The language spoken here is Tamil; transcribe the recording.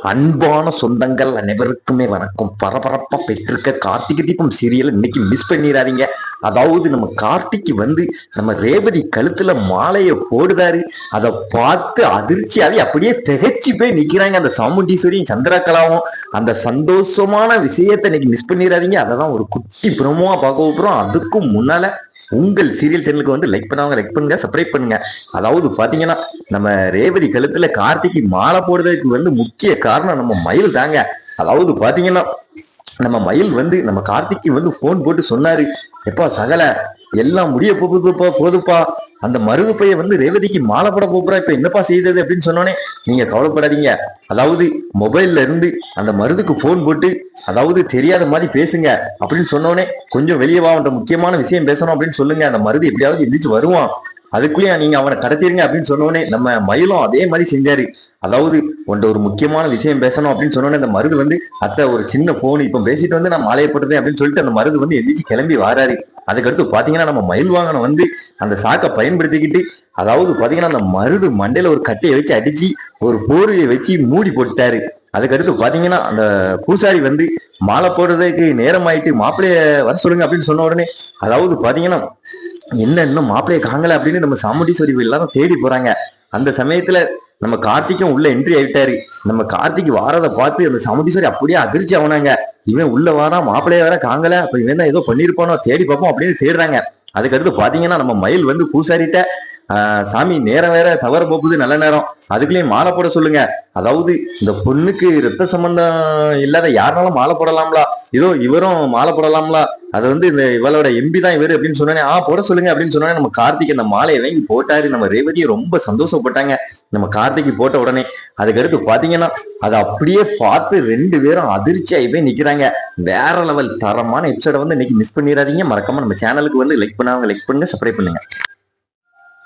அன்பான சொந்தங்கள் அனைவருக்குமே வணக்கம். பரபரப்பா பெற்றிருக்க கார்த்திகை தீபம் சீரியல் இன்னைக்கு மிஸ் பண்ணிடாதீங்க. அதாவது நம்ம கார்த்திக்கு வந்து நம்ம ரேவதி கழுத்துல மாலையை போடுதாரு. அதை பார்த்து அதிர்ச்சியாவே அப்படியே திகைச்சு போய் நிக்கிறாங்க அந்த சாமுண்டீஸ்வரியும் சந்திரகலாவும். அந்த சந்தோஷமான விஷயத்தை இன்னைக்கு மிஸ் பண்ணிடாதீங்க. அதான் ஒரு குட்டி பிரமோவா பார்க்க போறோம். அதுக்கும் முன்னால உங்கள் சீரியல் சேனலுக்கு வந்து லைக் பண்ணாங்க, லைக் பண்ணுங்க, சப்ஸ்கிரைப் பண்ணுங்க. அதாவது பாத்தீங்கன்னா நம்ம ரேவதி கழுத்துல கார்த்திக்கு மாலை போடுறதுக்கு வந்து முக்கிய காரணம் நம்ம மயில் தாங்க. அதாவது பாத்தீங்கன்னா நம்ம மயில் வந்து நம்ம கார்த்திக்கு வந்து போன் போட்டு சொன்னாரு, எப்பா சகல எல்லாம் முடிய போதுப்பா, அந்த மருது பைய வந்து ரேவதிக்கு மாலை போட போறா, இப்ப என்னப்பா செய்தது அப்படின்னு சொன்னோன்னே, நீங்க கவலைப்படாதீங்க, அதாவது மொபைல்ல இருந்து அந்த மருதுக்கு போன் போட்டு அதாவது தெரியாத மாதிரி பேசுங்க அப்படின்னு சொன்னோன்னே, கொஞ்சம் வெளியே வா, முக்கியமான விஷயம் பேசணும் அப்படின்னு சொல்லுங்க, அந்த மருது எப்படியாவது எந்திரிச்சு வருவான், அதுக்குள்ளேயே நீங்க அவனை கடத்திருங்க அப்படின்னு சொன்னோடனே நம்ம மயிலும் அதே மாதிரி செஞ்சாரு. அதாவது உன்ட ஒரு முக்கியமான விஷயம் பேசணும் அப்படின்னு சொன்னோன்னே அந்த மருது வந்து அத்தை ஒரு சின்ன போன் இப்ப பேசிட்டு வந்து நான் மாலையை போட்டுறேன் அப்படின்னு சொல்லிட்டு அந்த மருது வந்து எந்திரிச்சு கிளம்பி வாராரு. அதுக்கடுத்து பாத்தீங்கன்னா நம்ம மயில் வாகனம் வந்து அந்த சாக்கை பயன்படுத்திக்கிட்டு அதாவது பாத்தீங்கன்னா அந்த மருது மண்டையில ஒரு கட்டையை வச்சு அடிச்சு ஒரு போர்வையை வச்சு மூடி போட்டாரு. அதுக்கடுத்து பாத்தீங்கன்னா அந்த பூசாரி வந்து மாலை போடுறதுக்கு நேரம் ஆயிட்டு மாப்பிள்ளைய வர சொல்லுங்க அப்படின்னு சொன்ன உடனே அதாவது பாத்தீங்கன்னா என்ன இன்னும் மாப்பிள்ளைய காங்கல அப்படின்னு நம்ம சாமுண்டீஸ்வரி எல்லாரும் தேடி போறாங்க. அந்த சமயத்துல நம்ம கார்த்திக்கும் உள்ள என்ட்ரி ஆயிட்டாரு. நம்ம கார்த்திக் வாரதை பார்த்து அந்த சாமுண்டீஸ்வரி அப்படியே அதிர்ச்சி ஆனாங்க. இவன் உள்ள வாரா, மாப்பிள்ளைய வேற காங்கல, அப்ப இவன் தான் ஏதோ பண்ணிருப்பானோ, தேடி பார்ப்போம் அப்படின்னு தேடுறாங்க. அதுக்கடுத்து பாத்தீங்கன்னா நம்ம மயில் வந்து பூசாரிட்ட சாமி நேரம் வேற தவற போகுது, நல்ல நேரம், அதுக்குள்ளேயும் மாலை போட சொல்லுங்க, அதாவது இந்த பொண்ணுக்கு ரத்த சம்பந்தம் இல்லாத யாருனாலும் மாலை போடலாம்லா, இதோ இவரும் மாலை போடலாம்லா, அது வந்து இந்த இவளோட எம்பி தான் இவரு அப்படின்னு சொன்னோன்னே போட சொல்லுங்க அப்படின்னு சொன்னோன்னே நம்ம கார்த்திக் அந்த மாலையை வாங்கி போட்டாரு. நம்ம ரேவதியை ரொம்ப சந்தோஷப்பட்டாங்க நம்ம கார்த்திக் போட்ட உடனே. அதுக்கடுத்து பாத்தீங்கன்னா அதை அப்படியே பார்த்து ரெண்டு பேரும் அதிர்ச்சி ஆகி போய் நிக்கிறாங்க. வேற லெவல் தரமான எபிசோட வந்து இன்னைக்கு மிஸ் பண்ணிடாதீங்க. மறக்காம நம்ம சேனலுக்கு வந்து லைக் பண்ணுங்க, சப்ஸ்கிரைப் பண்ணுங்க.